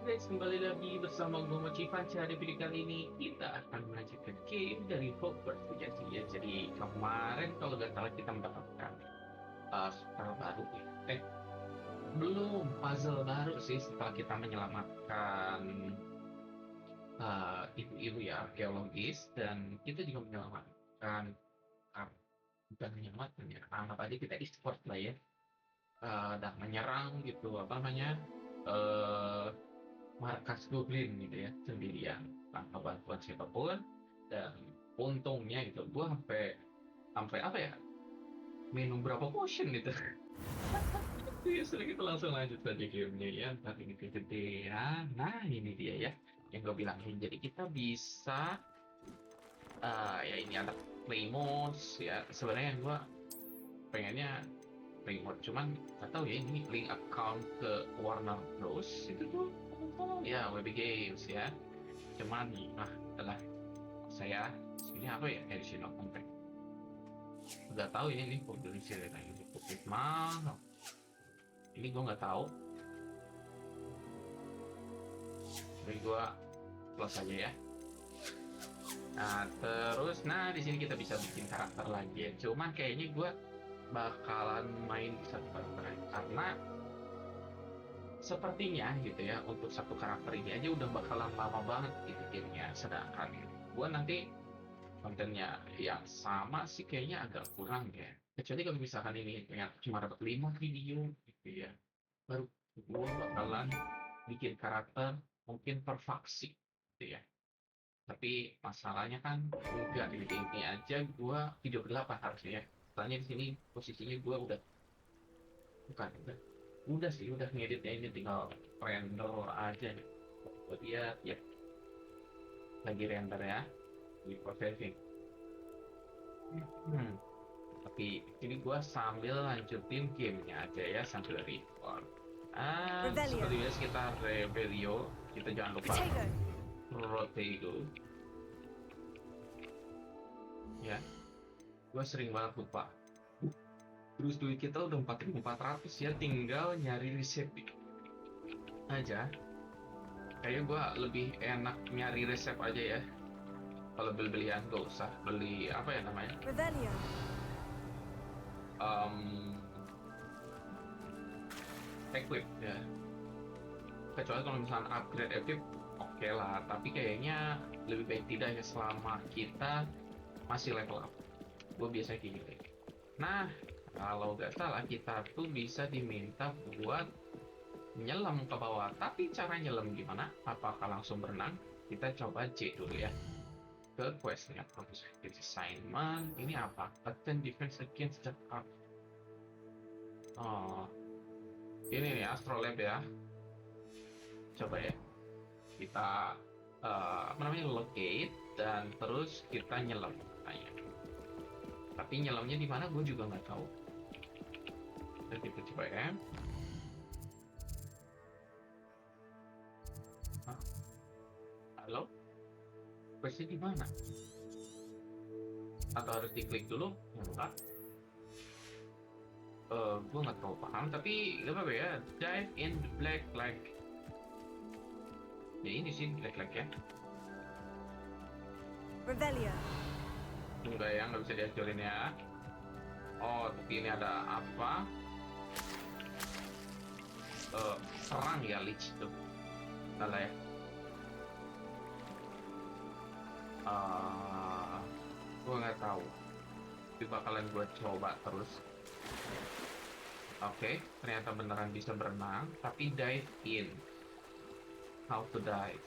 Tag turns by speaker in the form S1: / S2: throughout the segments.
S1: guys, kembali lagi bersama gue Mochi Panca. Di video kali ini kita akan melanjutkan game dari Hogwarts Legacy ya. Jadi kemarin kalau nggak salah kita mendapatkan spell baru ya. Belum, puzzle baru sih setelah kita menyelamatkan ibu-ibu ya, arkeologis, dan kita juga menyelamatkan bukan menyelamatkan ya, anggap aja kita escort lah ya. Dan menyerang gitu apa namanya, eh markas Goblin gitu ya, sendirian tanpa bantuan siapapun. Dan untungnya gitu gue sampai sampai apa ya, minum berapa potion gitu. Ya sudah, kita langsung lanjut saja gamenya ya. Ntar ini kegedean. Nah ini dia ya yang gue bilangin. Jadi kita bisa ya ini ada Playmores ya. Sebenarnya gue pengennya Playmore, cuman nggak tahu ya ini link account ke Warner Bros itu tuh ya, WB Games ya. Cuman adalah saya ini apa ya, additional content, nggak tahu ini publisher ceritanya untuk publik mana, ini gue nggak tahu. Jadi gue close aja ya. Nah terus, di sini kita bisa bikin karakter lagi ya. Cuman kayaknya gue bakalan main satu karakter aja, karena sepertinya gitu ya, untuk satu karakter ini aja udah bakalan lama banget gitu gamenya. Sedangkan gue nanti kontennya yang sama sih kayaknya agak kurang ya. Kecuali kalau misalkan ini yang cuma dapat 5 video gitu ya, baru gue bakalan bikin karakter mungkin per faksi gitu ya. Tapi masalahnya kan enggak, ini aja gue video ke-8 harusnya ya. Soalnya di sini posisinya gue udah, bukan udah sih, udah ngeditnya, ini tinggal render aja nih. Buat dia ya, lagi render ya, di processing. Hmm. Tapi ini gue sambil lanjutin gamenya aja ya, sambil record.
S2: Revelio.
S1: Seperti biasa kita Revelio, kita jangan lupa
S2: Protego.
S1: Protego ya. Gue sering banget lupa. Terus duit kita udah 4.400 ya, tinggal nyari resep aja. Kayaknya gue lebih enak nyari resep aja ya. Kalau beli-belian gak usah beli apa ya namanya,
S2: Revelio.
S1: um, equip ya. Kecuali kalau misalnya upgrade equip, oke lah, tapi kayaknya lebih baik tidak ya selama kita masih level up. Gue biasanya kayak gitu. Nah, kalau nggak salah kita tuh bisa diminta buat nyelam ke bawah. Tapi cara nyelam gimana? Apakah langsung berenang? Kita coba C dulu ya. Ke questnya, objective assignment. Ini apa? Attend defense against the ark. Oh, ini nih astrolab ya. Coba ya. Kita apa namanya, locate, dan terus kita nyelam. Tapi nyelamnya di mana gue juga nggak tahu. Dan kita coba ya. Hah? Halo? Questnya di mana? Atau harus diklik dulu? Enggak. Gue nggak terlalu paham, tapi gak apa-apa ya. Dive in the black lake. Ya ini sih black lake ya.
S2: Revelio.
S1: Enggak ya, nggak bisa dihancurin ya. Oh, tapi ini ada apa? Serang ya, lich tuh. Salah ya. Gue nggak tahu. Tapi bakalan gue coba terus. Oke, ternyata beneran bisa berenang, tapi dive in. How to dive?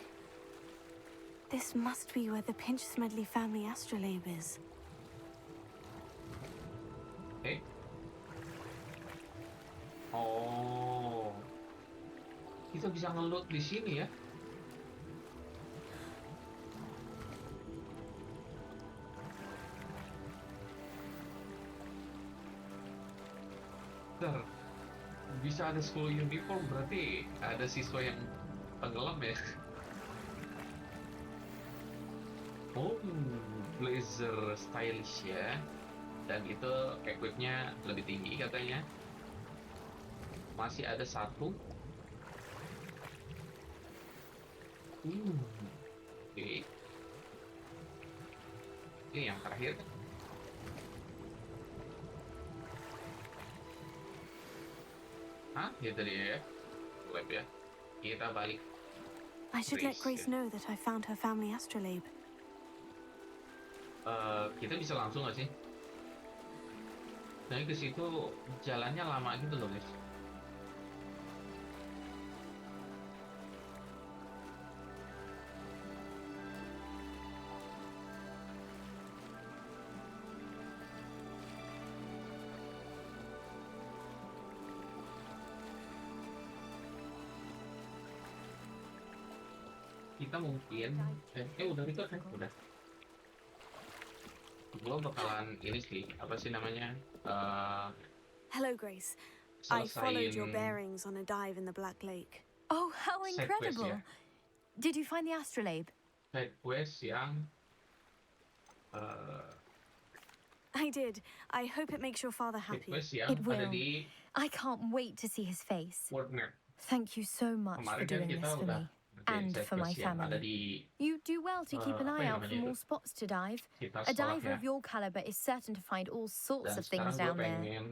S3: This must be where the Pinch Smedley family astrolabe is.
S1: Oke. Oh, kita bisa ngeload di sini ya. Bentar, bisa ada 10 uniform, berarti ada siswa yang tenggelam ya. Oh, blazer stylish ya. Dan itu equipnya lebih tinggi katanya. Masih ada satu. Oke. Ini yang terakhir kan? Hah? Gitu dia ya. Web ya. Kita balik.
S3: I should let
S1: Grace,
S3: Grace know that I found her family astrolabe.
S1: Kita bisa langsung nggak sih? Nah, ke situ jalannya lama gitu loh, guys. Kita mungkin udah itu kan udah. Gue bakalan ini sih, apa sih namanya?
S3: Hello, Grace. I followed your
S1: Selesain
S3: bearings on a dive in the Black Lake.
S2: Oh, how
S1: side quest
S2: incredible!
S1: ya.
S2: Did you find the astrolabe?
S1: Side quest yang uh,
S3: I did. I hope it makes your father
S1: side
S3: happy.
S1: quest yang
S2: It
S1: ada
S2: will.
S1: di
S2: I can't wait to see his face.
S1: Wordnet.
S2: Thank you so much for
S1: Kemarin kan
S2: doing
S1: kita
S2: this for
S1: udah
S2: me.
S1: ngerjain
S2: And
S1: side
S2: for my
S1: quest yang ada
S2: family.
S1: di
S2: You do well to keep an
S1: apa
S2: eye
S1: ya
S2: out
S1: namanya
S2: for
S1: itu?
S2: more spots to dive.
S1: Sekitar
S2: A diver
S1: sekolahnya.
S2: of your caliber is certain to find all sorts
S1: Dan
S2: of things
S1: sekarang gue
S2: down there.
S1: pengen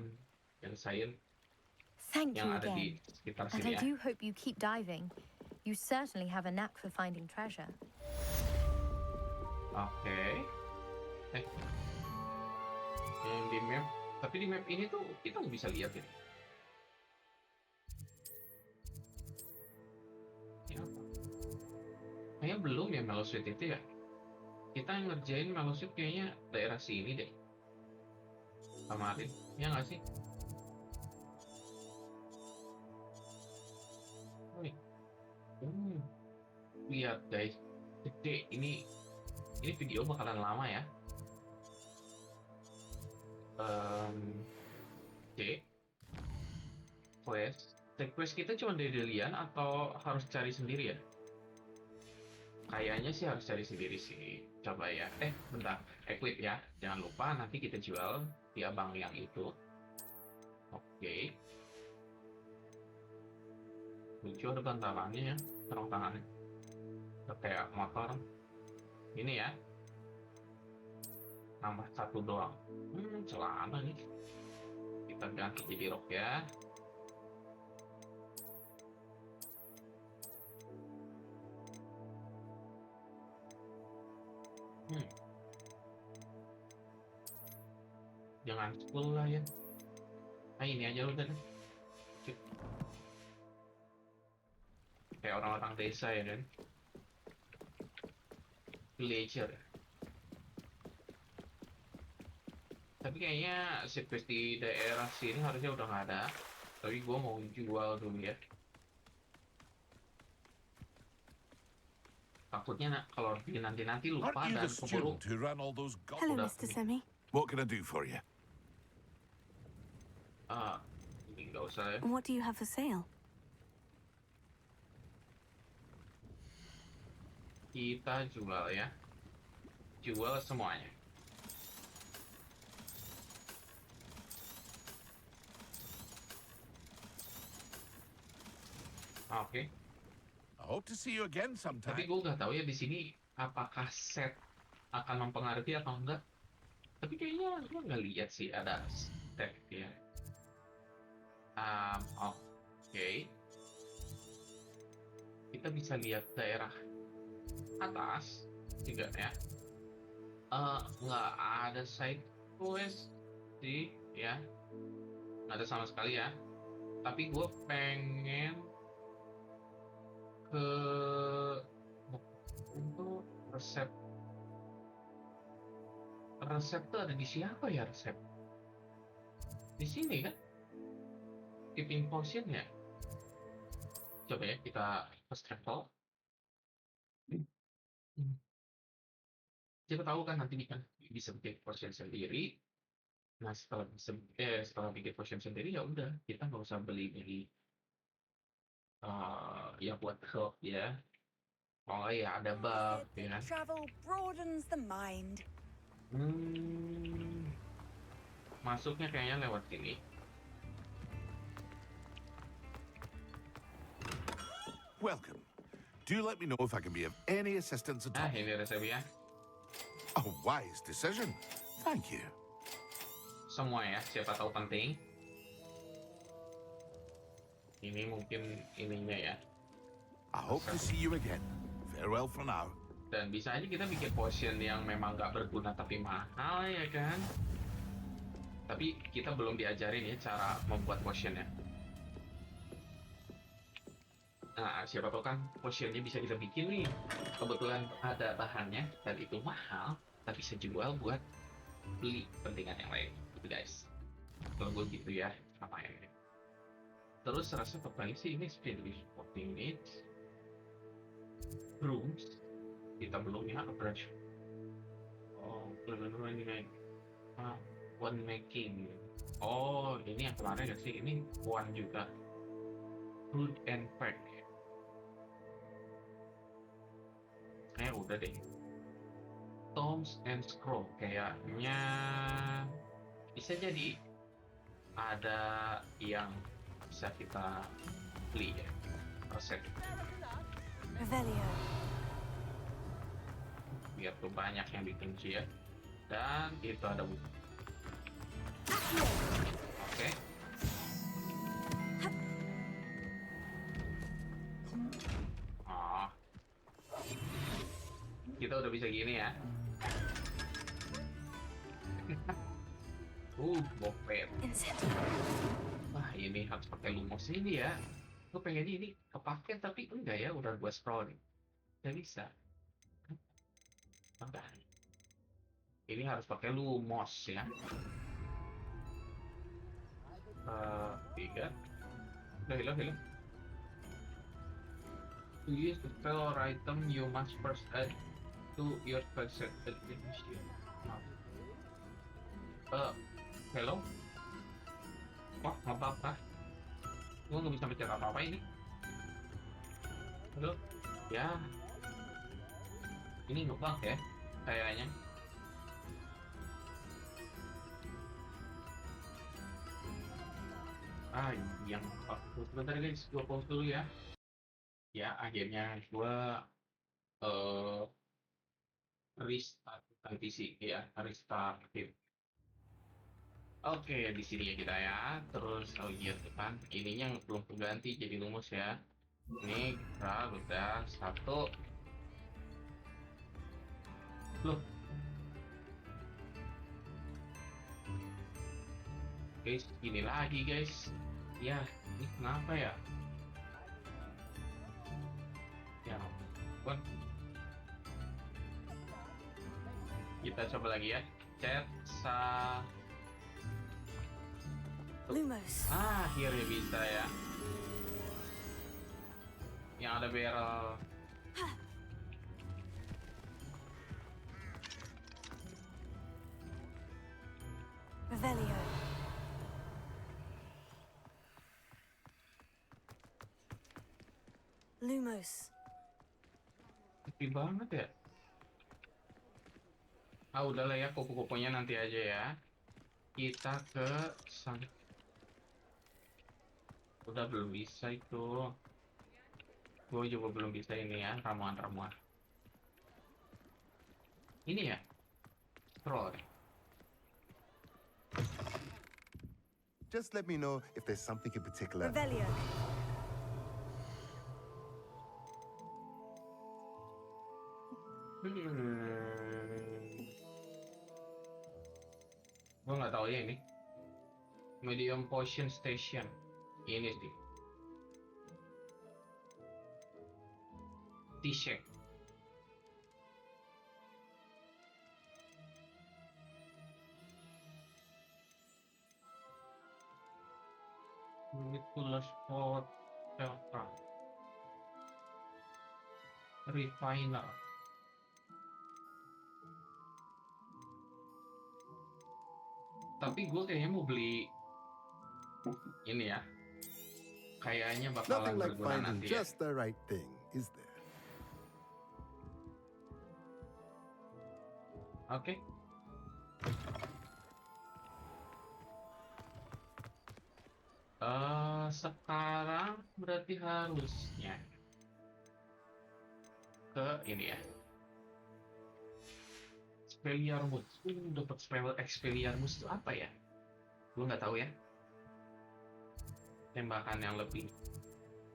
S1: nyelesain
S2: Thank
S1: yang
S2: you
S1: ada di
S2: again.
S1: sekitar
S2: And
S1: sini
S2: I
S1: ya.
S2: do hope you keep diving. You certainly have a knack for finding treasure.
S1: Oke. Yang di map, tapi di map ini tuh kita nggak bisa lihat ya. Ini apa? Kayaknya belum ya Melosuite itu ya. Kita yang ngerjain Melosuite kayaknya daerah sini deh. Kemarin, ya nggak sih? Wih. Lihat guys, gede ini video bakalan lama ya. Oke. Quest kita cuma dari Delian atau harus cari sendiri ya? Kayaknya sih harus cari sendiri sih. Coba ya. Bentar. Equip ya. Jangan lupa nanti kita jual di abang yang itu. Oke. Lucu ada bantalannya ya. Sarung tangannya. Kayak motor. Ini ya. Nambah satu doang. Celana nih. Kita ganti jadi rok ya. Jangan full lah ya. Nah ini aja udah deh. Kayak orang-orang desa ya kan. Villager. Tapi kayaknya sirkuit di daerah sini harusnya udah nggak ada. Tapi gue mau jual dulu ya. Takutnya kalau nanti lupa
S4: Aren't you
S1: dan
S4: the
S1: keburu.
S4: student who ran all those
S3: Hello,
S4: goblins?
S3: Mr. Semi.
S4: What can I do for you?
S1: Ini nggak usah ya.
S3: What do you have for sale?
S1: Kita jual ya. Jual semuanya. Oke.
S4: I hope to see you again
S1: Tapi
S4: sometime.
S1: gue nggak tahu ya di sini apakah set akan mempengaruhi atau enggak. Tapi kayaknya gue nggak lihat sih ada set ya. Oke. Kita bisa lihat daerah atas juga ya. Nggak ada side quest sih ya. Nggak ada sama sekali ya. Tapi gue pengen ke untuk resep tuh ada di siapa ya resep? Di sini kan? Keeping potion ya. Coba ya kita fast travel. Siapa tahu kan nanti bisa bikin potion sendiri. Nah setelah bikin potion sendiri ya udah kita nggak usah beli ya buat health ya. Oh ya ada buff ya kan.
S2: Travel broadens the mind.
S1: Masuknya kayaknya lewat sini.
S4: Welcome. Do let me know if I can be of any assistance at
S1: Nah,
S4: all.
S1: ini resepnya.
S4: A wise decision. Thank you.
S1: Semua ya, siapa tahu penting. Ini mungkin ininya ya.
S4: I hope to see you again. Farewell for now.
S1: Dan bisa aja kita bikin potion yang memang nggak berguna tapi mahal ya kan. Tapi kita belum diajarin ya cara membuat potionnya. Nah, siapa tahu kan potionnya bisa kita bikin nih. Kebetulan ada bahannya dan itu mahal, tapi bisa jual buat beli kepentingan yang lain. Gitu guys. Kalau gue gitu ya, apa ya. Terus rasa terbaik sih ini speed 40 minutes. Rooms. Kita belum ya, brush. Oh, belum ini. One making. Oh, ini yang kemarin ya sih. Ini one juga. Fruit and pack. Udah deh. Tomes and scroll. Kayaknya bisa jadi ada yang bisa kita beli ya. Resep.
S3: Revelio.
S1: Biar tuh banyak yang dikunci ya. Dan itu ada buku. Oke. Oh. Kita udah bisa gini ya. Bopet.
S3: Incendio.
S1: Wah, ini harus pakai lumos ini ya. Gue pengen ini kepake tapi enggak ya, udah gua scroll nih. Nggak bisa. Enggak. Ini harus pakai lumos ya. Tiga. Hilang. To use the spell or item, you must first add to your spell set. Hello? Wah, nggak apa-apa. Gue nggak bisa baca apa-apa ini. Halo? Ya. Ini ngebug ya, kayaknya. Yang sebentar guys, gue pause dulu ya. Ya, akhirnya gue restart PC ya, restart game. Oke, di sini ya kita ya. Terus iya kan, ininya belum terganti jadi lumus ya. Ini kita udah satu. Loh. Guys, ini lagi guys. Ya, ini kenapa ya? Ya ampun. Kita coba lagi ya. Chat
S3: Lumos.
S1: akhirnya bisa ya. Yang ada barrel.
S3: Revelio. Lumos.
S1: Sepi banget ya. Udahlah ya, kupu-kupunya nanti aja ya. Kita ke sana. Udah belum bisa itu. Gue juga belum bisa ini ya, ramuan-ramuan. Ini ya? Scroll.
S5: Just let me know if there's something in particular.
S3: Revelio.
S1: Gue nggak tahu ya ini. Medium Potion Station. Ini sih. T-shirt. Nicholas Ford Peltra. Refiner. Tapi gue kayaknya mau beli ini ya. Kayaknya bakalan
S5: Nothing like
S1: berguna
S5: finding
S1: nanti ya.
S5: just the right thing, is there?
S1: Oke. Sekarang berarti harusnya ke ini ya. Expelliarmus. Dapat spell Expelliarmus itu apa ya? Gue nggak tahu ya. Tembakan yang lebih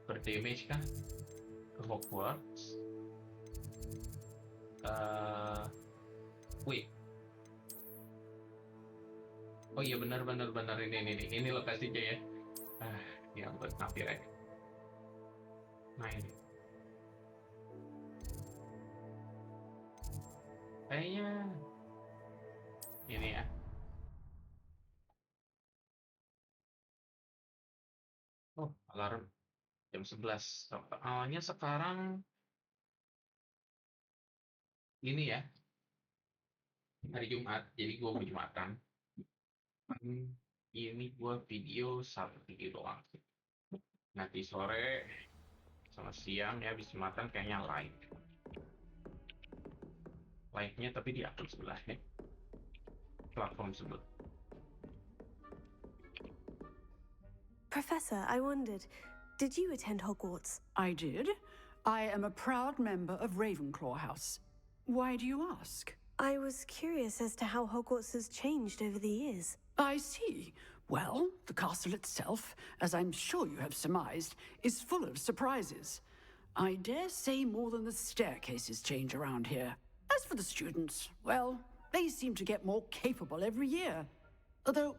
S1: berdamage kan ke Hogwarts. Wait. Oh iya benar ini lokasinya ya. Ya buat nampir ya. Nah ini. Kayaknya ini ya. Oh, alarm jam 11. Awalnya sekarang ini ya, hari Jumat. Jadi gue mau Jumatan. Ini gue video satu video doang. Nanti sore sama siang ya habis Jumatan kayaknya live. Live-nya tapi di akun sebelahnya. Platform sebelah.
S3: Professor, I wondered, did you attend Hogwarts?
S6: I did. I am a proud member of Ravenclaw House. Why do you ask?
S3: I was curious as to how Hogwarts has changed over the years.
S6: I see. Well, the castle itself, as I'm sure you have surmised, is full of surprises. I dare say more than the staircases change around here. As for the students, well, they seem to get more capable every year. Although,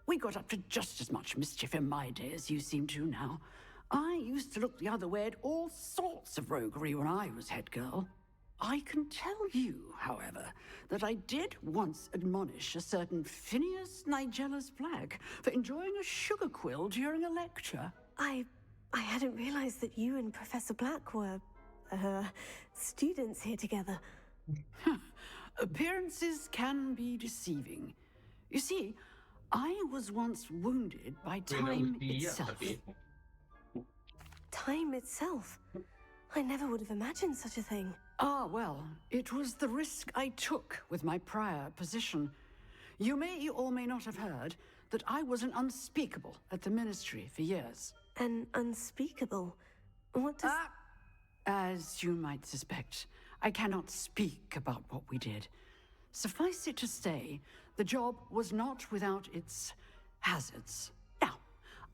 S6: we got up to just as much mischief in my day as you seem to now. I used to look the other way at all sorts of roguery when I was head girl. I can tell you, however, that I did once admonish a certain Phineas Nigellus Black for enjoying a sugar quill during a lecture.
S3: I hadn't realized that you and Professor Black were, students here together.
S6: Appearances can be deceiving. You see, I was once wounded by time itself.
S3: Time itself? I never would have imagined such a thing.
S6: Ah, well, it was the risk I took with my prior position. You may or may not have heard that I was an unspeakable at the Ministry for years.
S3: An unspeakable? What does...
S6: As you might suspect, I cannot speak about what we did. Suffice it to say, the job was not without its hazards. Now,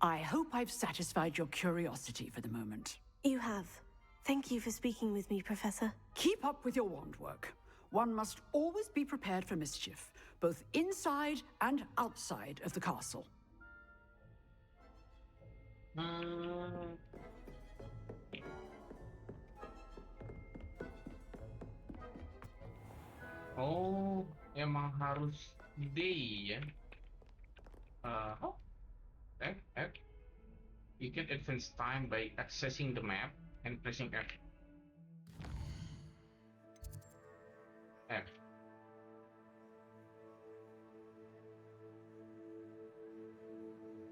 S6: I hope I've satisfied your curiosity for the moment.
S3: You have. Thank you for speaking with me, Professor.
S6: Keep up with your wand work. One must always be prepared for mischief, both inside and outside of the castle.
S1: Oh, emang harus day ya? You can advance time by accessing the map and pressing F.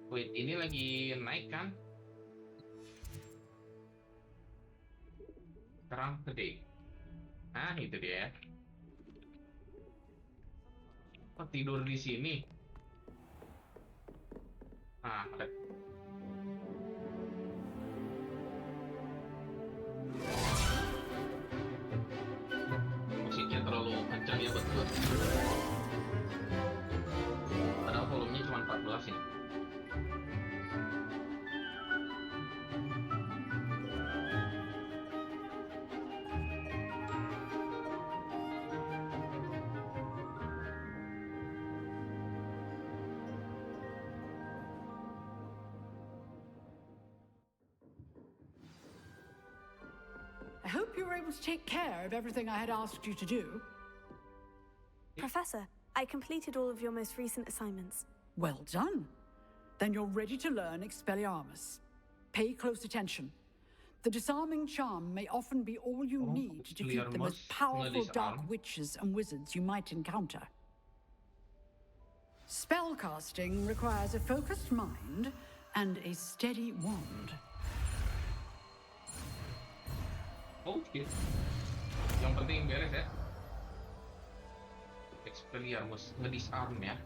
S1: Wait, ini lagi naik kan? Sekarang gede. Nah, itu dia. Kok tidur di sini? Nah, ada. Musiknya terlalu kencang ya buat gue. Padahal volumenya cuma 14 ya.
S6: I hope you were able to take care of everything I had asked you to do.
S3: Professor, I completed all of your most recent assignments.
S6: Well done. Then you're ready to learn Expelliarmus. Pay close attention. The disarming charm may often be all you need to defeat the most powerful dark witches and wizards you might encounter. Spellcasting requires a focused mind and a steady wand.
S1: Oh, gitu. Yang penting beres ya. Expelliarmus, ngedisarm ya.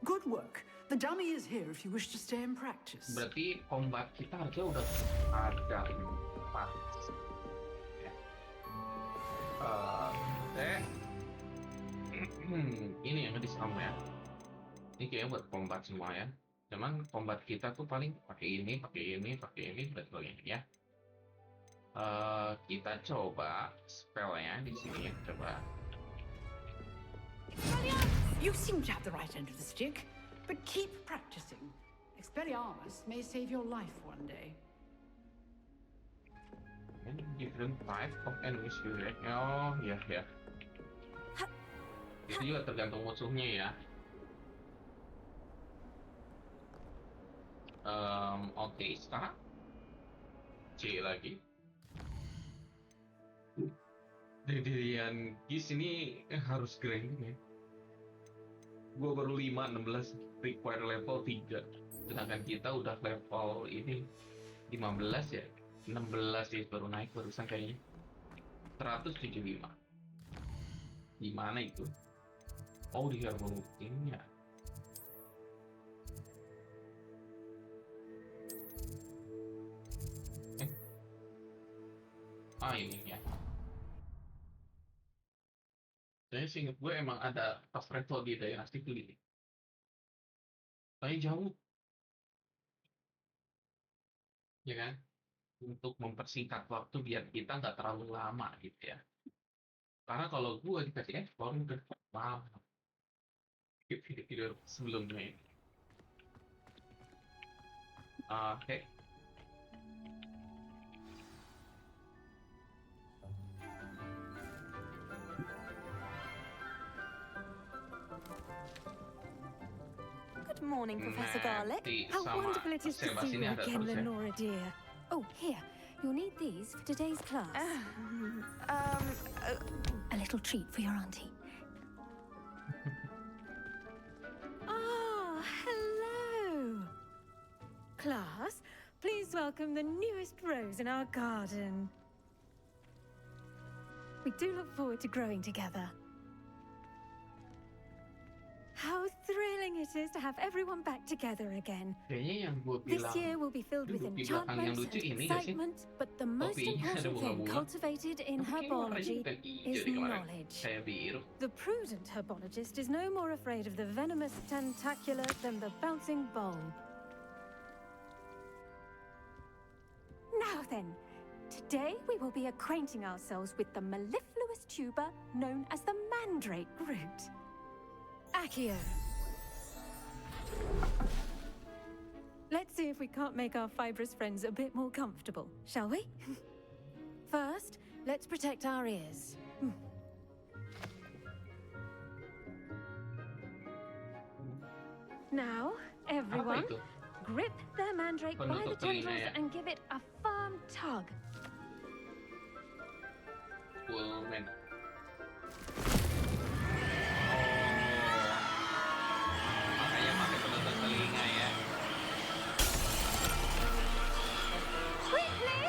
S6: Good work. The dummy is here if you wish to stay and practice.
S1: Berarti combat kita harusnya udah ada pas. Ya. Ini yang diserang ya. Ini kayaknya buat combat semua ya. Cuman combat kita tuh paling pakai ini, dan sebagainya ya. Kita coba spellnya di sini ya, coba.
S6: You seem to have the right end of the stick, but keep practicing. Expelliarmus may save your life one day.
S1: And different type of enemies you like. Oh ya ya. Itu juga tergantung musuhnya ya. Oke, sekarang C lagi. Dirian Gis ini harus grinding ya. Gua baru 5, 16, require level 3. Sedangkan kita udah level ini 15 ya. 16 ya, baru naik barusan kayaknya. 175. Gimana itu? Oh, di harmoningnya. Ini ya. Saya sih inget gue emang ada pas level di daerah situ ini. Tapi jauh. Ya kan? Untuk mempersingkat waktu biar kita nggak terlalu lama gitu ya. Karena kalau gue dikasih explore udah lama. Video sebelumnya ini. Oke.
S3: Good morning, Professor Garlick.
S1: Nanti
S3: How
S1: sama
S3: wonderful it is to see
S1: observasi
S3: you
S1: ini ada
S3: again,
S1: terus ya.
S3: Lenora dear.
S2: Oh, here. You'll need these for today's class. A little treat for your auntie.
S3: Ah, hello. Class, please welcome the newest rose in our garden. We do look forward to growing together. How thrilling it is to have everyone back together again.
S1: Kayaknya yang gue
S3: This
S1: bilang
S3: year will be filled with
S1: duduk di belakang yang
S3: enchantment
S1: lucu
S3: and
S1: ini gak sih?
S3: excitement, but the most
S1: Topinya ada
S3: important thing
S1: bunga-bunga.
S3: cultivated in
S1: Tapi kayaknya warnanya
S3: herbology
S1: bukan hijau
S3: is
S1: deh kemarin.
S3: knowledge.
S1: Kayak biru.
S3: The prudent herbologist is no more afraid of the venomous tentacular than the bouncing bowl. Now then, today we will be acquainting ourselves with the mellifluous tuber known as the mandrake root. Accio. Let's see if we can't make our fibrous friends a bit more comfortable, shall we? First, let's protect our ears. Now,
S1: Apa
S3: everyone,
S1: itu?
S3: grip the mandrake by the
S1: Penutup telinga
S3: tendrils
S1: ya.
S3: and give it a firm tug.
S1: Woman. Makanya pakai penutup telinga ya.
S3: Quickly,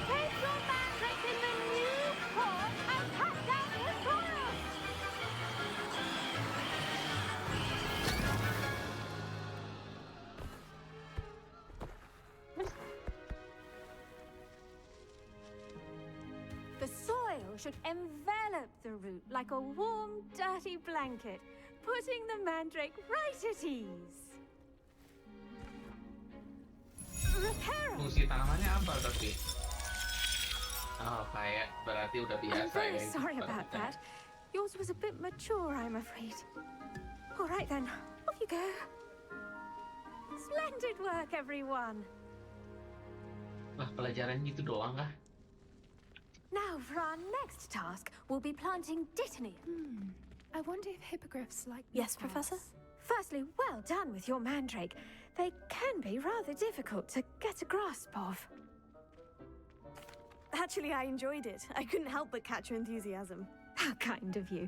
S3: place your mandrake in the new pot and cut down the soil. The soil should envelop the root like a warm, dirty blanket, putting the mandrake right at ease. Reparo!
S1: Fungsi tanamannya apa tapi? Oh, kayak berarti udah
S3: I'm
S1: biasa
S3: very
S1: ya.
S3: sorry about that. Yours was a bit mature, I'm afraid. All right then, off you go. Splendid work, everyone.
S1: Lah, pelajaran gitu doang kah?
S3: Now for our next task, we'll be planting dittany.
S7: I wonder if hippogriffs like
S3: Yes, Professor? Firstly, well done with your mandrake. They can be rather difficult to get a grasp of.
S8: Actually, I enjoyed it. I couldn't help but catch your enthusiasm.
S3: How kind of you.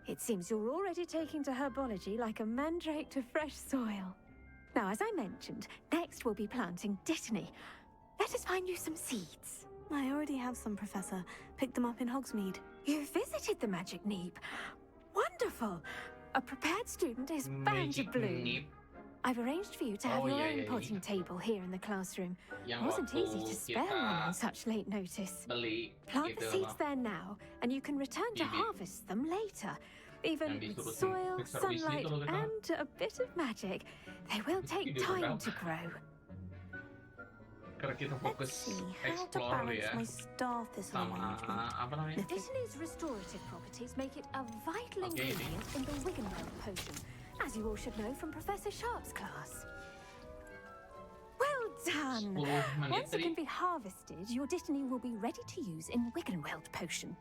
S3: It seems you're already taking to herbology like a mandrake to fresh soil. Now, as I mentioned, next we'll be planting dittany. Let us find you some seeds.
S8: I already have some, Professor. Picked them up in Hogsmeade.
S3: You visited the Magic Neep. Wonderful! A prepared student is bound to
S1: Magic
S3: bloom.
S1: Neep
S3: I've arranged for you to have
S1: Oh,
S3: your
S1: yeah,
S3: own
S1: yeah,
S3: potting table here in the classroom.
S1: yang
S3: It wasn't easy
S1: waktu
S3: to spare
S1: kita
S3: one on such late notice.
S1: beli
S3: Plant the
S1: gitu
S3: seeds
S1: loh.
S3: there now, and you can return to
S1: Bibit.
S3: harvest them later. Even
S1: Yang
S3: with
S1: disuruh
S3: soil,
S1: Mr. Weasley
S3: sunlight,
S1: kalau nggak salah.
S3: and a bit of magic, they will take
S1: Video
S3: time
S1: berapa?
S3: to grow.
S1: Karena kita
S8: Let's
S1: fokus
S8: see how to
S1: explore
S8: balance
S1: ya,
S8: my star thistle
S1: sama
S8: arrangement.
S1: apa namanya?
S3: Dittany's restorative properties make it a vital
S1: Okay.
S3: ingredient in the Wiggenweld potion, as you all should know from Professor Sharp's class. Well done!
S1: 10 menit
S3: Once it
S1: tadi.
S3: can be harvested, your Dittany will be ready to use in Wiggenweld potion.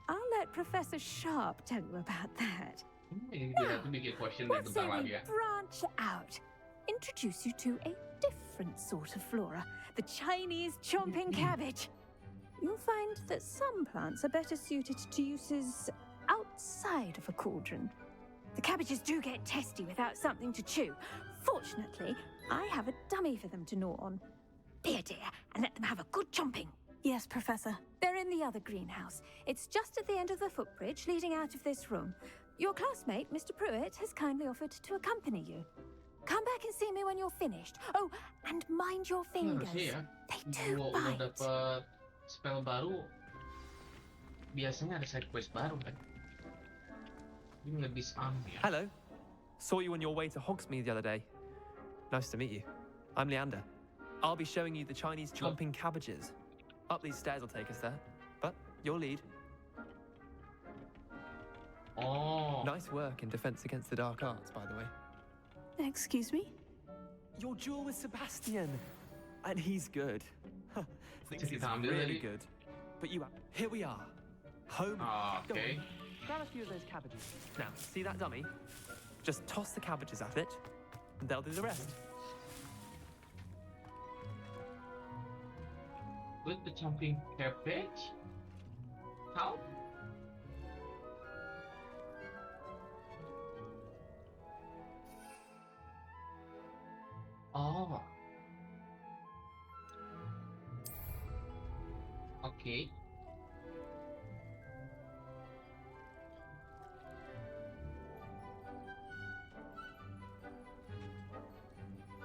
S3: I'll let Professor Sharp tell you about that.
S1: Ini kita tuh bikin question
S3: What
S1: bentar
S3: say
S1: lagi
S3: we
S1: ya.
S3: branch out? Introduce you to a different sort of flora, the Chinese chomping cabbage. You'll find that some plants are better suited to uses outside of a cauldron. The cabbages do get testy without something to chew. Fortunately, I have a dummy for them to gnaw on. Be a dear and let them have a good chomping.
S8: Yes, Professor.
S3: They're in the other greenhouse. It's just at the end of the footbridge leading out of this room. Your classmate, Mr. Pruitt, has kindly offered to accompany you. Come back and see me when you're finished. Oh, and mind your fingers.
S1: Harusnya ya,
S3: They do
S1: gua udah
S3: bite.
S1: dapet spell baru, biasanya ada side quest baru kan. Ini lebih ya.
S9: Hello. Saw you on your way to Hogsmeade the other day. Nice to meet you. I'm Leander. I'll be showing you the Chinese chomping cabbages. Up these stairs will take us there. But your lead.
S1: Oh,
S9: Nice work in Defense Against the Dark Arts, by the way.
S8: Excuse me?
S9: Your duel with Sebastian. And he's good. Thinks
S1: Jadi
S9: he's
S1: tampil
S9: really
S1: tadi.
S9: good. But here we are. Home. Go
S1: Oke.
S9: on. Grab a few of those cabbages. Now, see that dummy? Just toss the cabbages at it, and they'll do the rest.
S1: With the jumping cabbage? How? Oh. Oke.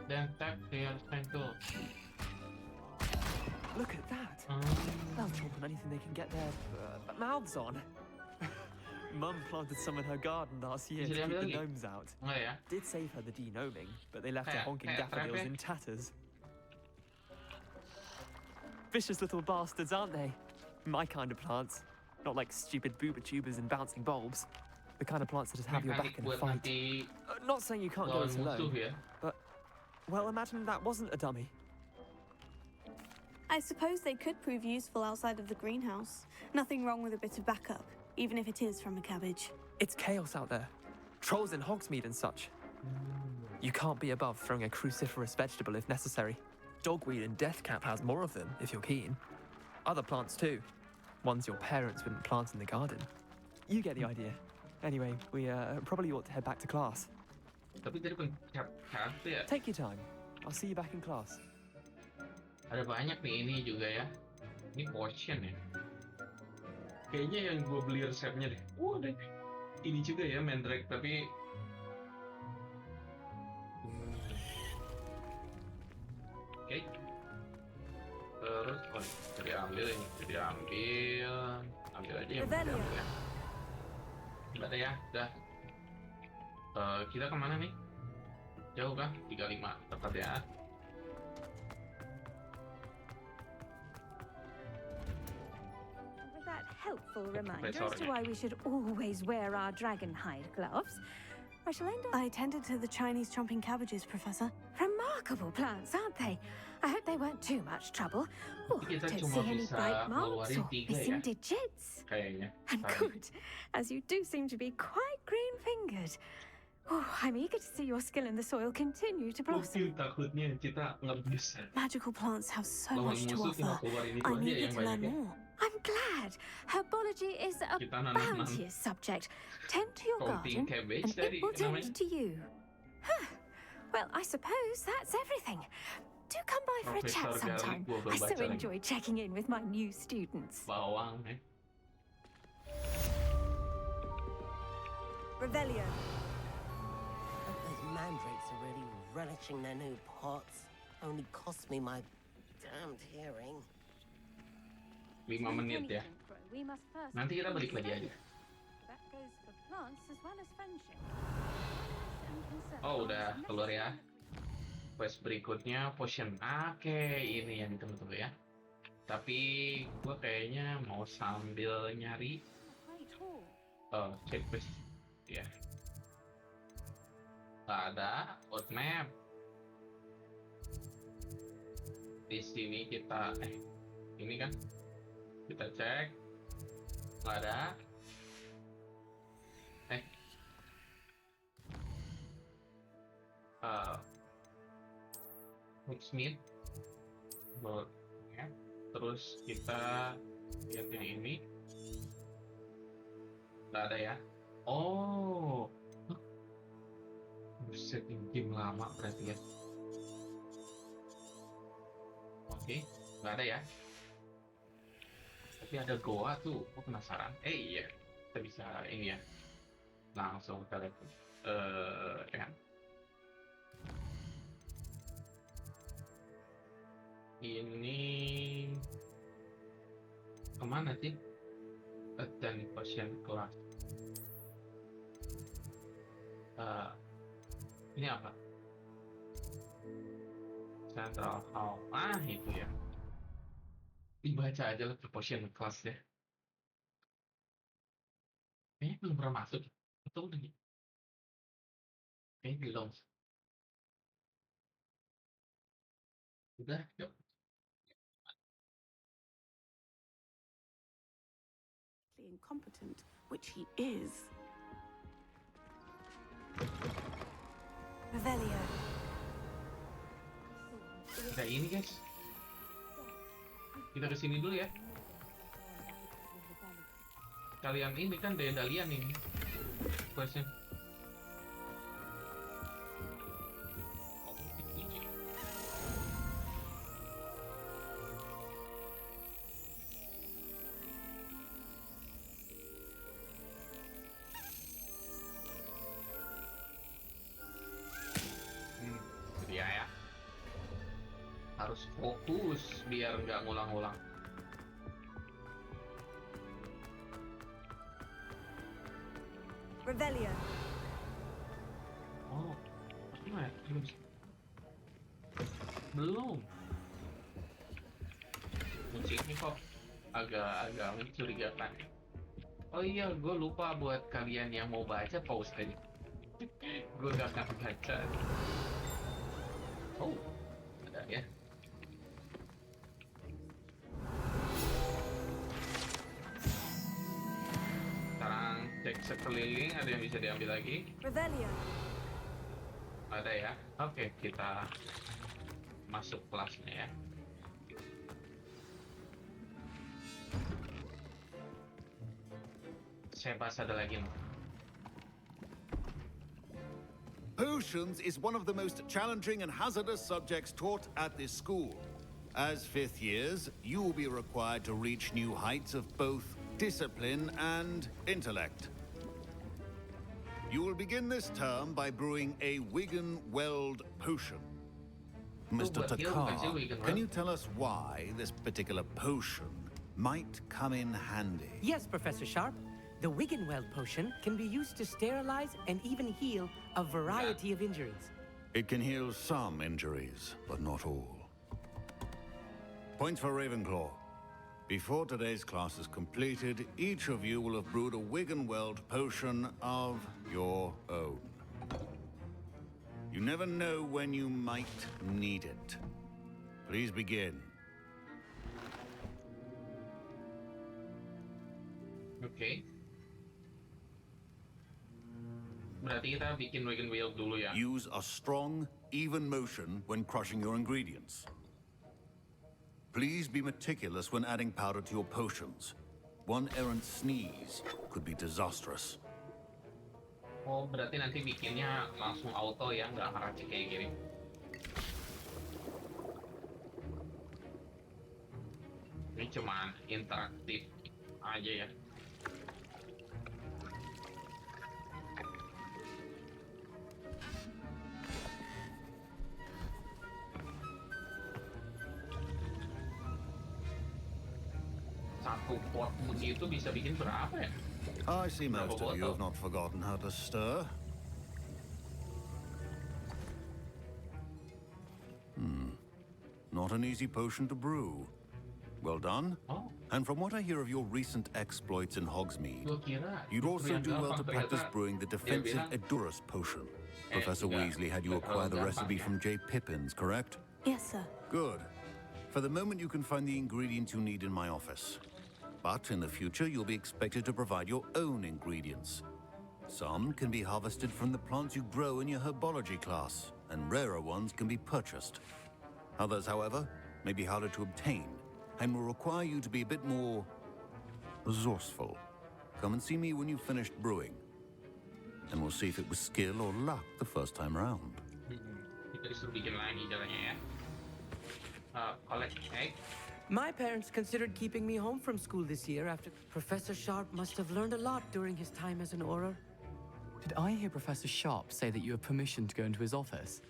S1: Then tap the triangle.
S9: Look at that.
S1: Hmm.
S9: They'll chomp on anything they can get their mouths on. Mum planted some in her garden last year to
S1: Bisa
S9: keep
S1: diambil
S9: the
S1: lagi?
S9: gnomes out.
S1: Oh ya.
S9: Did save her the denoming, but they left her
S1: Kayak-
S9: honking
S1: kayak
S9: daffodils
S1: trapnya.
S9: in tatters. Vicious little bastards, aren't they? My kind of plants. Not like stupid booba tubers and bouncing bulbs. The kind of plants that just have your
S1: Mekanik
S9: back in a
S1: buat
S9: fight.
S1: nanti
S9: Not saying you can't go
S1: lawan
S9: it
S1: musuh
S9: alone,
S1: ya.
S9: but, well, imagine that wasn't a dummy.
S8: I suppose they could prove useful outside of the greenhouse. Nothing wrong with a bit of backup, even if it is from a cabbage.
S9: It's chaos out there. Trolls in Hogsmeade and such. You can't be above throwing a cruciferous vegetable if necessary. Dogweed and deathcap has more of them, if you're keen. Other plants too. Ones your parents wouldn't plant in the garden. You get the idea. Anyway, we probably ought to head back to class.
S1: Tapi tadi bukan cabe ya.
S9: Take your time. I'll see you back in class.
S1: Ada banyak nih ini juga ya. Ini potion ya. Kayaknya yang gue beli resepnya deh. Ada ini juga ya Mandrake tapi oke. Terus jadi ambil ini, jadi ambil aja yang
S8: Revelio.
S1: ambil ya. Udah deh ya, udah. Kita kemana nih? Jauh kah? 35 tepat ya.
S3: And with that helpful reminder as to
S1: sorry.
S3: why we should always wear our dragon hide gloves, I shall end up.
S8: I tended to the Chinese chomping cabbages, Professor.
S3: Remarkable plants, aren't they? I hope they weren't too much trouble. Oh,
S1: Kita
S3: don't
S1: cuma
S3: see any
S1: bisa
S3: bite marks
S1: ngeluarin
S3: or
S1: 3
S3: missing
S1: ya.
S3: digits.
S1: Kayaknya.
S3: And
S1: Tadi.
S3: good, as you do seem to be quite green-fingered. Oh, I'm eager to see your skill in the soil continue to blossom.
S1: Takutnya kita ngebis
S8: Magical plants have so
S1: lawan
S8: much to
S1: musuh cuma
S8: offer.
S1: keluarin itu
S8: I
S1: aja
S8: needed
S1: yang
S8: to learn
S1: banyak ya.
S8: more.
S3: I'm glad. Herbology is a
S1: Kita nanam
S3: bounteous subject. Tend to your
S1: Chomping
S3: garden,
S1: cabbage
S3: and
S1: tadi
S3: it will
S1: namanya.
S3: tend to you. Huh. Well, I suppose that's everything. Do come by for a chat
S1: Profesor Garlic,
S3: sometime.
S1: gua belum
S3: I so
S1: baca lagi.
S3: enjoy checking in with my new students.
S1: Bawang ya.
S8: Revelio.
S10: Those mandrakes are really relishing their new pots. Only cost me my damned hearing.
S1: 5 menit ya.
S3: We must first
S1: Nanti kita balik lagi aja.
S3: That goes for plants as well as friendship. Kindness and concern
S1: Oh,
S3: are
S1: udah
S3: as
S1: keluar ya.
S3: necessary
S1: Quest berikutnya potion. Oke, ini yang ditunggu-tunggu ya. Tapi gue kayaknya mau sambil nyari
S3: Great Hall.
S1: check quest ya. Nggak ada world map. Di sini kita ini kan kita cek nggak ada. Hogsmeade world map. Terus kita lihat yang ini nggak ada ya. Oh, buset, ini game lama berarti ya. Oke, nggak ada ya. Tapi ada goa tuh, aku penasaran. Iya, kita bisa ini ya. Langsung kita lihat. Kan. Ini kemana sih? Dan potion class. Ini apa? Central Hall. Itu ya. Dibaca aja lah potion class ya. Kayaknya belum pernah masuk. Atau udah nih? Kayaknya belum. Udah, yuk.
S8: Incompetent, which he is. Revelio.
S1: Udah ini guys. Kita kesini dulu ya. Kalian ini kan dalian ini. Questnya. Ya. Harus fokus biar nggak ngulang-ngulang.
S8: Revelio.
S1: Oh, gimana? Belum. Musiknya kok agak mencurigakan. Oh iya, gue lupa buat kalian yang mau baca pause tadi. Gue gak akan baca. Oh, ada ya. Sekarang cek sekeliling, ada yang bisa diambil lagi?
S8: Revelio.
S1: Ada ya. Oke, kita masuk kelasnya ya. Saya bahas ada lagi nih.
S11: Potions is one of the most challenging and hazardous subjects taught at this school. As fifth years, you will be required to reach new heights of both discipline and intellect. You will begin this term by brewing a Wigan Weld potion. Mr. Takar, can you tell us why this particular potion might come in handy?
S12: Yes, Professor Sharp. The Wiggenweld potion can be used to sterilize and even heal a variety of injuries.
S11: It can heal some injuries, but not all. Point for Ravenclaw. Before today's class is completed, each of you will have brewed a Wiggenweld potion of your own. You never know when you might need it. Please begin.
S1: Oke. Berarti kita bikin Wigan Wheel dulu ya.
S11: Use a strong, even motion when crushing your ingredients. Please be meticulous when adding powder to your potions. One errant sneeze could be disastrous.
S1: Oh, berarti nanti bikinnya langsung auto ya, nggak ngeracik kayak gini. Ini cuman interaktif aja ya. pot begitu bisa bikin berapa ya?
S11: I see most of you have not forgotten how to stir. Not an easy potion to brew. Well done.
S1: Oh.
S11: And from what I hear of your recent exploits in Hogsmeade,
S1: Gua kira
S11: you'd also
S1: yang
S11: do well to
S1: gampang,
S11: practice
S1: ternyata
S11: brewing the
S1: dia
S11: defensive
S1: bilang,
S11: Edurus potion. Professor
S1: tidak-
S11: Weasley had you
S1: tidak
S11: acquire the
S1: terlalu
S11: recipe
S1: gampang,
S11: from J. Pippins, correct?
S8: Yes, sir.
S11: Good. For the moment, you can find the ingredients you need in my office. But in the future, you'll be expected to provide your own ingredients. Some can be harvested from the plants you grow in your herbology class, and rarer ones can be purchased. Others, however, may be harder to obtain, and will require you to be a bit more resourceful. Come and see me when you've finished brewing, and we'll see if it was skill or luck the first time round.
S1: Kita disuruh bikin lagi caranya ya. Collect egg.
S12: My parents considered keeping me home from school this year after Professor Sharp must have learned a lot during his time as an Auror.
S13: Did I hear Professor Sharp say that you have permission to go into his office?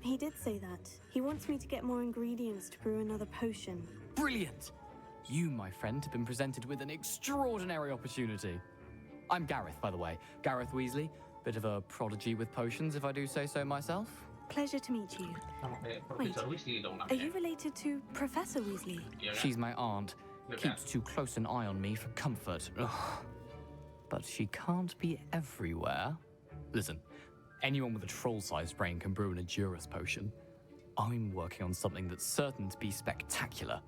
S8: He did say that. He wants me to get more ingredients to brew another potion.
S13: Brilliant! You, my friend, have been presented with an extraordinary opportunity. I'm Gareth, by the way. Gareth Weasley. Bit of a prodigy with potions, if I do say so myself.
S8: Pleasure to meet you.
S1: Sama kayak
S8: Wait,
S1: Profesor Weasley dong
S8: are you
S1: namanya.
S8: related to Professor Weasley?
S1: Iya kan?
S13: She's my aunt.
S1: Iya kan?
S13: Keeps too close an eye on me for comfort. Ugh. But she can't be everywhere. Listen, anyone with a troll-sized brain can brew an Edurus potion. I'm working on something that's certain to be spectacular.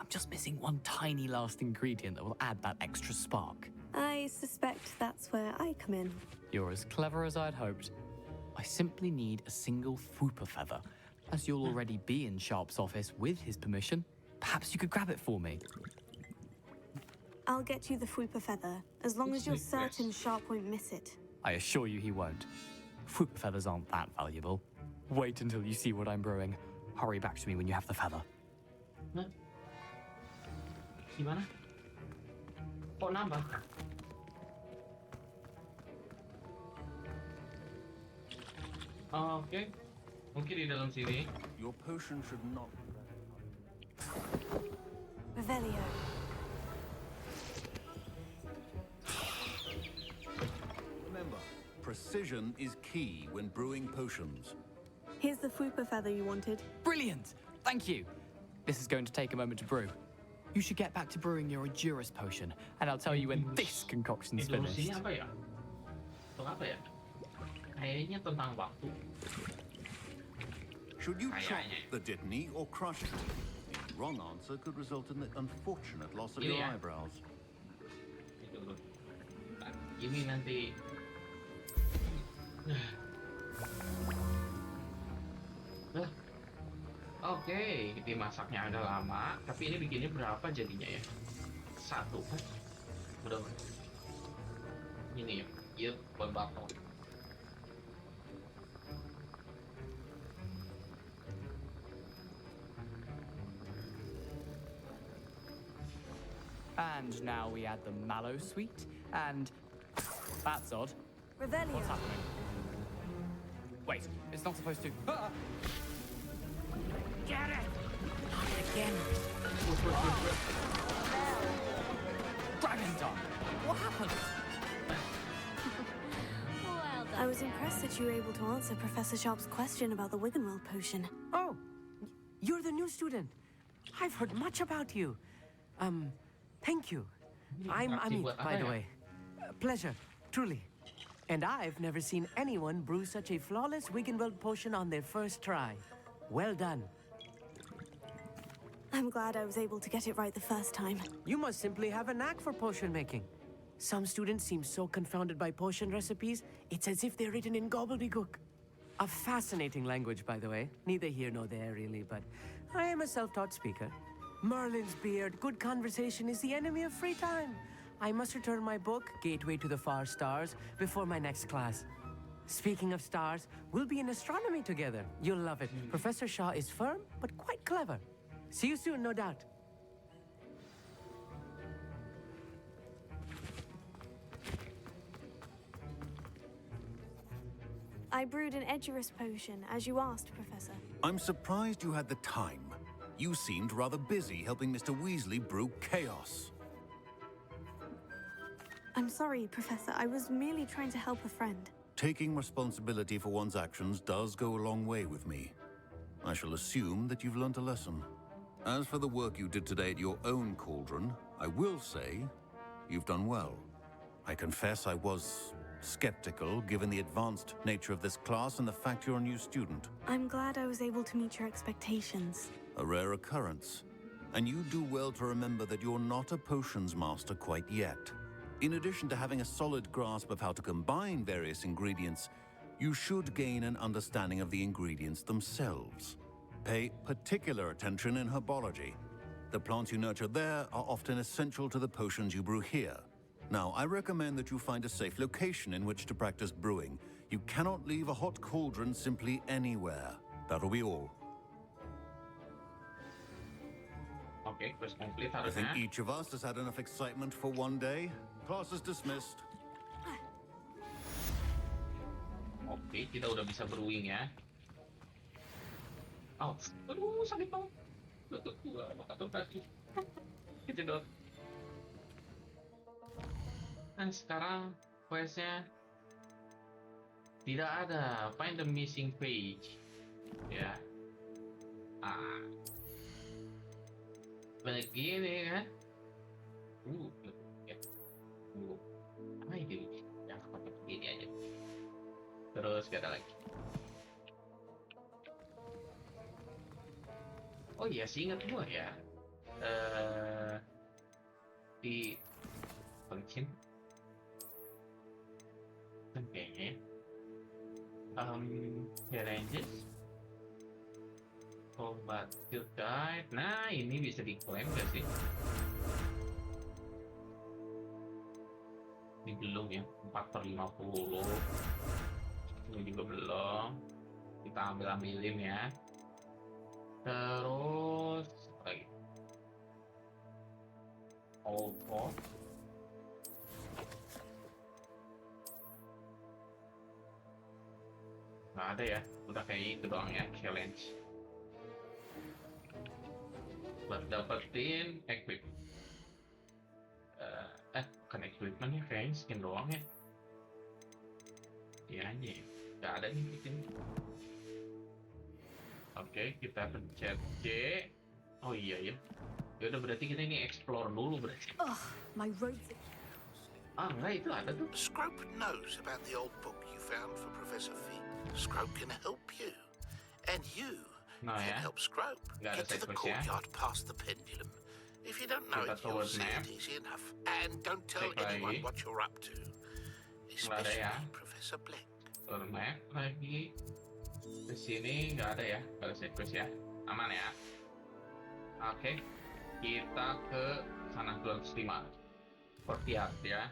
S13: I'm just missing one tiny last ingredient that will add that extra spark.
S8: I suspect that's where I come in.
S13: You're as clever as I'd hoped. I simply need a single Fwooper feather. As you'll already be in Sharp's office with his permission, perhaps you could grab it for me.
S8: I'll get you the Fwooper feather, as long as you're certain Sharp won't miss it.
S13: I assure you he won't. Fwooper feathers aren't that valuable. Wait until you see what I'm brewing. Hurry back to me when you have the feather.
S1: Hah? Gimana? Kok nambah? Oke. Mungkin di dalam sini.
S11: Your potion should not.
S8: Revelio.
S11: Remember, precision is key when brewing potions.
S8: Here's the Fwooper feather you wanted.
S13: Brilliant! Thank you. This is going to take a moment to brew. You should get back to brewing your Edurus potion, and I'll tell you when this concoction's finished.
S1: Evolusinya apa ya? Atau apa ya? Kayaknya tentang waktu.
S11: Should you chop
S1: Kayaknya.
S11: the dittany or crush it? The wrong answer could result in the unfortunate loss of your
S1: Iya.
S11: eyebrows.
S1: Itu dulu. Nah, ini nanti. Nah. Oke, dimasaknya agak lama, tapi ini bikinnya berapa jadinya ya? Satu kan? Udah. Ini ya, yuk, buat bakal.
S13: And now we add the mallow sweet, and that's odd.
S8: Revelio.
S13: What's happening? Wait, it's not supposed to. Ah! Get it! Not again. Dragon Dog! What happened?
S2: Well done.
S8: I was impressed that you were able to answer Professor Sharp's question about the Wiggenweld potion.
S12: Oh, you're the new student. I've heard much about you. Thank you. I'm Amit, by the way. Pleasure, truly. And I've never seen anyone brew such a flawless Wiggenweld potion on their first try. Well done.
S8: I'm glad I was able to get it right the first time.
S12: You must simply have a knack for potion making. Some students seem so confounded by potion recipes, it's as if they're written in gobbledygook. A fascinating language, by the way. Neither here nor there, really, but I am a self-taught speaker. Merlin's beard, good conversation is the enemy of free time. I must return my book, Gateway to the Far Stars, before my next class. Speaking of stars, we'll be in astronomy together. You'll love it. Professor Shaw is firm, but quite clever. See you soon, no doubt.
S8: I brewed an Edurus potion, as you asked, Professor.
S11: I'm surprised you had the time. You seemed rather busy helping Mr. Weasley brew chaos.
S8: I'm sorry, Professor. I was merely trying to help a friend.
S11: Taking responsibility for one's actions does go a long way with me. I shall assume that you've learnt a lesson. As for the work you did today at your own cauldron, I will say you've done well. I confess I was skeptical, given the advanced nature of this class and the fact you're a new student.
S8: I'm glad I was able to meet your expectations.
S11: A rare occurrence. And you do well to remember that you're not a potions master quite yet. In addition to having a solid grasp of how to combine various ingredients, you should gain an understanding of the ingredients themselves. Pay particular attention in herbology. The plants you nurture there are often essential to the potions you brew here. Now, I recommend that you find a safe location in which to practice brewing. You cannot leave a hot cauldron simply anywhere. That'll be all.
S1: Oke, quest komplit
S11: I think
S1: harusnya.
S11: each of us has had enough excitement for one day. Class is dismissed.
S1: Oke, kita udah bisa brewing ya. Oh, aduh sakit banget. Lutut gua, atau kaki. Kejedot. Dan sekarang questnya tidak ada. Find the missing page. Ya. Begini kan? Ya. Apa ini? Yang pakai begini aja. Terus gak ada lagi. Oh iya sih, ingat gua ya. Di function kan kayaknya challenges combat field guide. Nah ini bisa diklaim gak sih? Ini belum ya, 4/50. Ini juga belum. Kita ambilin ya. Terus apa lagi? Oh. Nggak ada ya, udah kayaknya itu doang ya, challenge. Buat dapetin equip. Bukan equipment ya, kayaknya skin doang ya. Iya aja ya, nggak ada nih bikin. Oke, kita pencet C. Oh iya ya. Ya udah berarti kita ini explore dulu berarti.
S3: My robes.
S1: Enggak, itu ada tuh.
S4: Scrope knows about the old book you found for Professor Fig. Scrope can help you. And you can help Scrope. Get to the courtyard past the pendulum. If you don't know it, you'll see it easy enough. And don't tell anyone what you're up to. Especially Professor Black.
S1: Map lagi. Ke sini nggak ada ya, nggak ada side quest ya. Aman ya. Oke. Kita ke sana 205. Courtyard ya.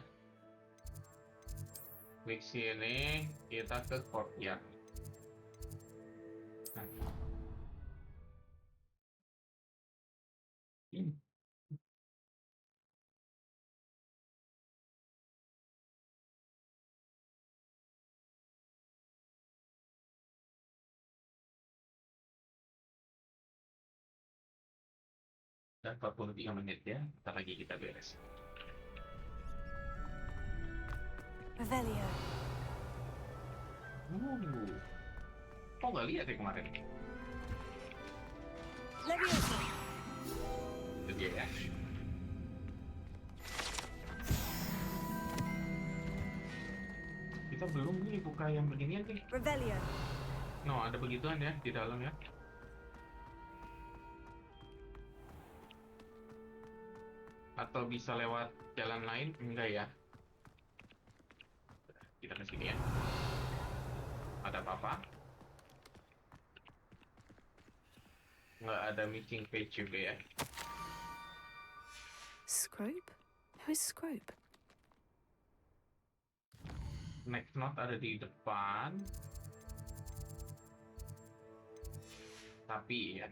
S1: Klik sini, kita ke courtyard. Dan 43 menit ya, ntar lagi kita beres.
S8: Revelio.
S1: Kok nggak lihat ya kemarin?
S8: Leviosa.
S1: Itu dia ya. Kita belum nih buka yang beginian nih.
S8: Revelio.
S1: No, ada begituan ya di dalam ya. Atau bisa lewat jalan lain? Enggak ya. Kita ke sini ya. Ada apa-apa? Nggak ada missing page juga ya.
S8: Scrope? Who is Scrope?
S1: Next note ada di depan. Tapi ya,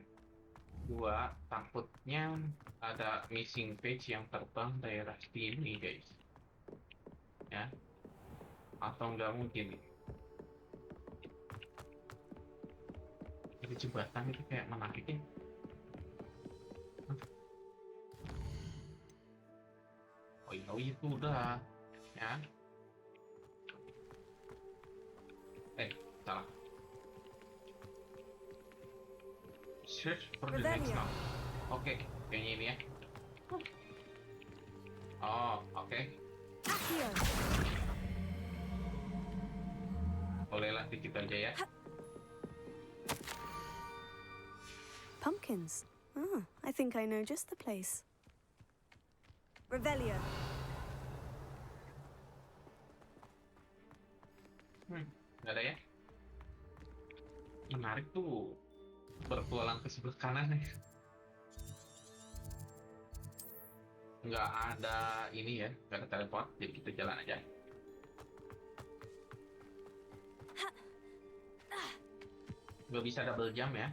S1: gua takutnya ada missing page yang terbang daerah sini guys. Ya. Atau nggak mungkin. Jadi jembatan itu kayak menarik ya. Oh itu udah ya. Salah. Search for the next knob. Oke, kayaknya ini ya. Oh, oke. Bolehlah dikit aja ya.
S8: Pumpkins. Ah, I think I know just the place. Revelio.
S1: Nggak ada ya? Menarik tuh. Bertualang ke sebelah kanan nih. Nggak ada ini ya, nggak ada teleport, jadi kita jalan aja. Nggak bisa double jump ya.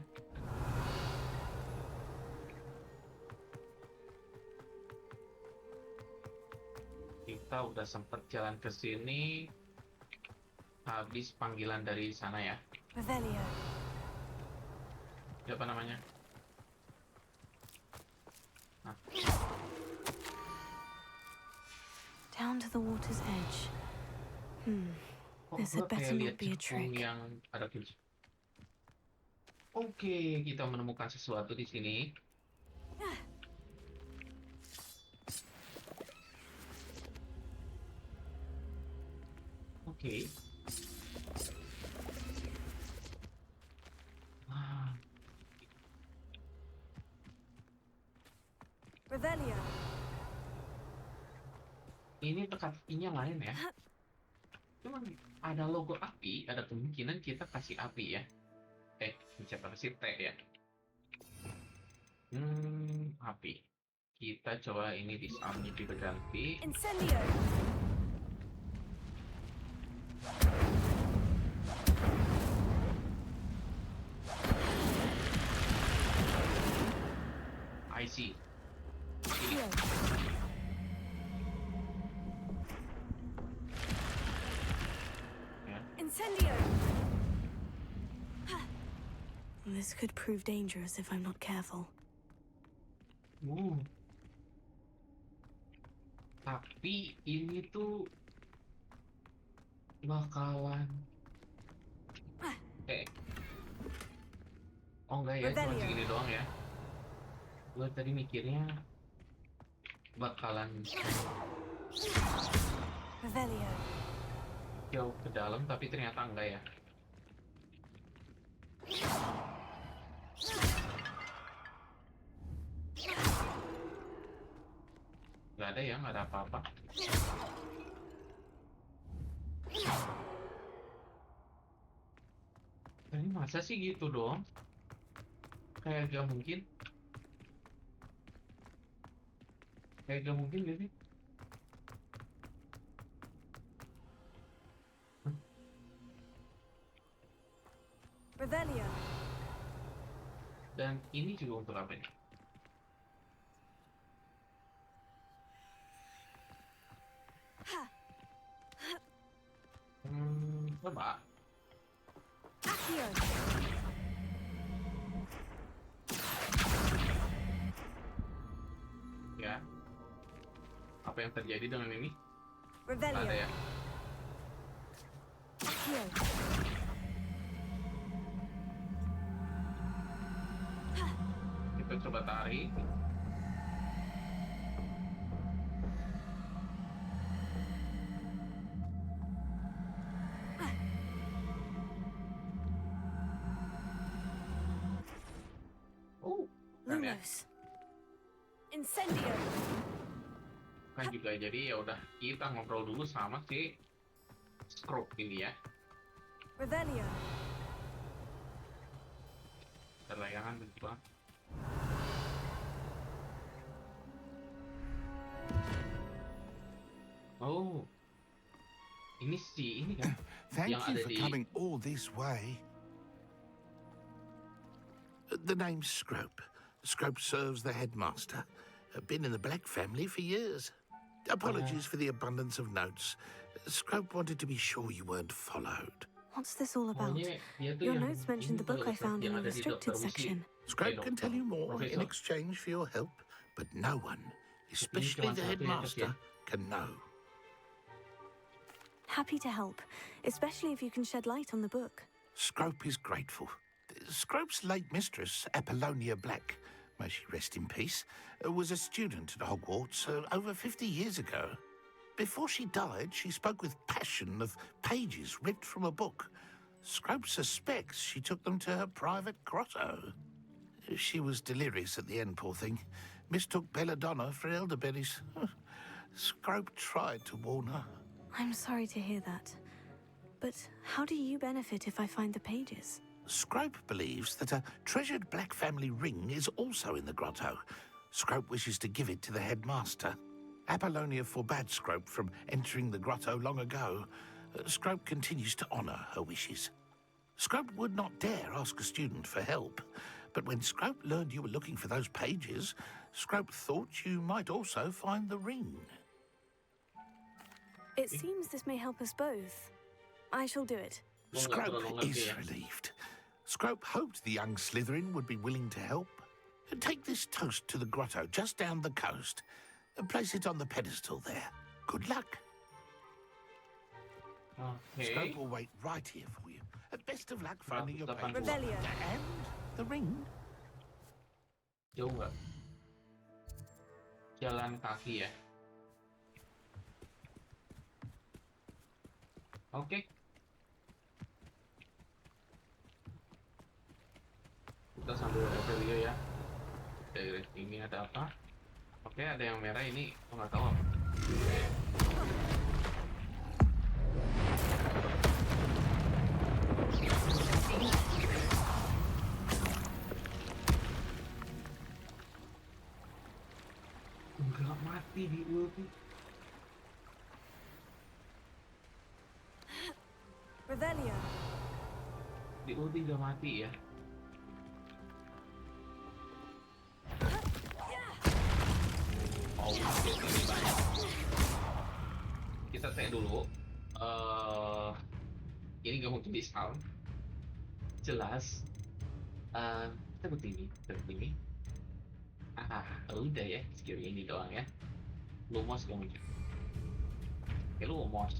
S1: Kita udah sempet jalan ke sini, habis panggilan dari sana ya.
S8: Revelio.
S1: Siapa namanya?
S8: Down to the water's edge. This had better not be a trick.
S1: Yang ada kunci. Oke, kita menemukan sesuatu di sini. Oke.
S8: Revelio.
S1: Ini teka-tekinya lain ya. Cuman ada logo api, ada kemungkinan kita kasih api ya. Pencet apa sih T ya? Api. Kita coba ini disarmnya juga ganti.
S8: Incendio.
S1: I see.
S8: Incendio. This could prove dangerous if I'm not careful.
S1: Tapi ini tuh bakalan oh enggak ya, cuma segini doang ya. Gue tadi mikirnya bakalan
S8: Revelio.
S1: jauh ke dalam, tapi ternyata enggak ya. Nggak ada ya, nggak ada apa-apa. Ini masa sih gitu dong? Kayak gak mungkin. Kayak gak mungkin gak sih?
S8: Revelio.
S1: Dan ini juga untuk apa nih? Coba. Ya. Apa yang terjadi dengan ini?
S8: Revelio.
S1: Ada ya? Kita coba tarik.
S8: Lumos. Incendio.
S1: Kan juga jadi ya udah kita ngobrol dulu sama si Scrope ini ya.
S8: Revelio.
S1: Terlayangan begitu kan. Oh. Ini sih ini kan.
S4: Thank
S1: yang
S4: you
S1: ada
S4: for
S1: di
S4: coming all this way. The name's Scrope. Scrope serves the headmaster. Been in the Black family for years. Apologies for the abundance of notes. Scrope wanted to be sure you weren't followed.
S8: What's this all about? Your notes mentioned the book I found in the restricted section.
S4: Scrope can tell you more in exchange for your help, but no one, especially the headmaster, can know.
S8: Happy to help, especially if you can shed light on the book.
S4: Scrope is grateful. Scrope's late mistress, Apollonia Black, may she rest in peace, was a student at Hogwarts over 50 years ago. Before she died, she spoke with passion of pages ripped from a book. Scrope suspects she took them to her private grotto. She was delirious at the end, poor thing. Mistook belladonna for elderberries. Scrope tried to warn her.
S8: I'm sorry to hear that. But how do you benefit if I find the pages?
S4: Scrope believes that a treasured Black family ring is also in the grotto. Scrope wishes to give it to the headmaster. Apollonia forbade Scrope from entering the grotto long ago. Scrope continues to honour her wishes. Scrope would not dare ask a student for help, but when Scrope learned you were looking for those pages, Scrope thought you might also find the ring.
S8: It seems this may help us both. I shall do it.
S4: Scrope is relieved. Scrope hoped the young Slytherin would be willing to help. Take this toast to the grotto just down the coast and place it on the pedestal there. Good luck.
S1: Okay.
S4: Scrope will wait right here for you. Best of luck finding your pages.
S8: Revelio.
S4: And the ring.
S1: Jauh nggak? Jalan kaki ya. Oke. Kita sambil Revelio ya. Dari ini ada apa? Oke, ada yang merah ini. Aku nggak tahu apa. Nggak mati di ulti.
S8: Revelio.
S1: Di ulti udah mati ya. Oh, ini banyak. Kita tanya dulu. Ini nggak mungkin di spawn. Jelas. Kita begini. Udah ya, skill ini doang ya. Lumos gak mungkin. Oke, Lumos.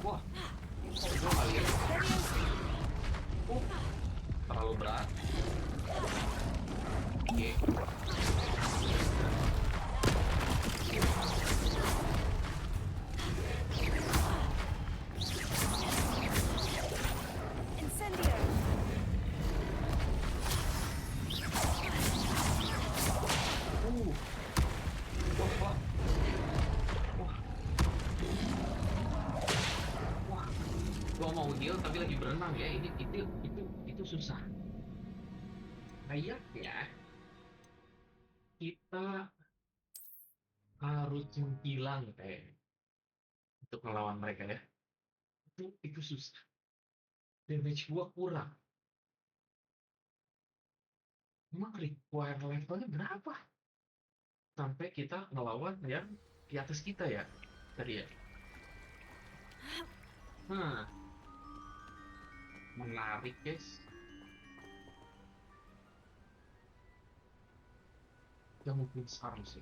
S1: Wah, gue gak lihat. Terlalu berat. Oke. Heal tapi lagi berenang ya, itu susah. Kayaknya kita harus menghilang untuk melawan mereka ya. Itu susah. Damage gua kurang. Emang require levelnya berapa sampai kita ngelawan yang di atas kita ya tadi ya? Menarik guys. Ya mungkin sekarang sih.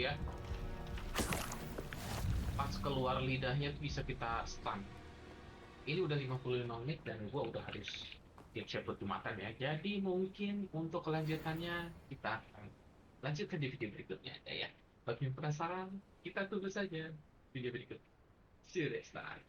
S1: dia pas keluar lidahnya tuh bisa kita stun. Ini udah 55 menit dan gua udah harus siap-siap buat dimakan ya. Jadi mungkin untuk kelanjutannya kita akan lanjutkan di video berikutnya aja ya. Bagi yang penasaran, kita tunggu saja video berikut. See you next time.